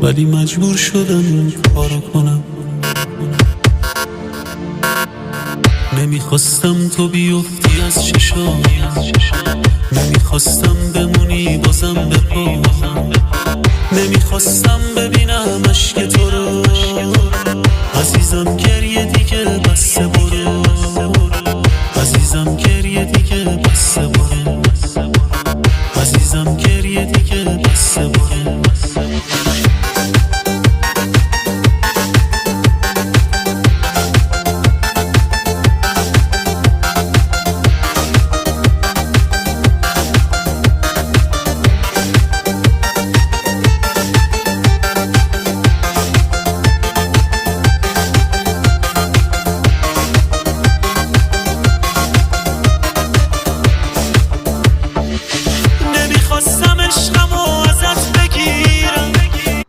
ولی مجبور شدم این کارو کنم. نمیخواستم تو بیفتی از چشام، نمیخواستم بمونی بازم به پا، نمیخواستم ببینم اشک تو رو عزیزم. گریه دیگه بسته بود،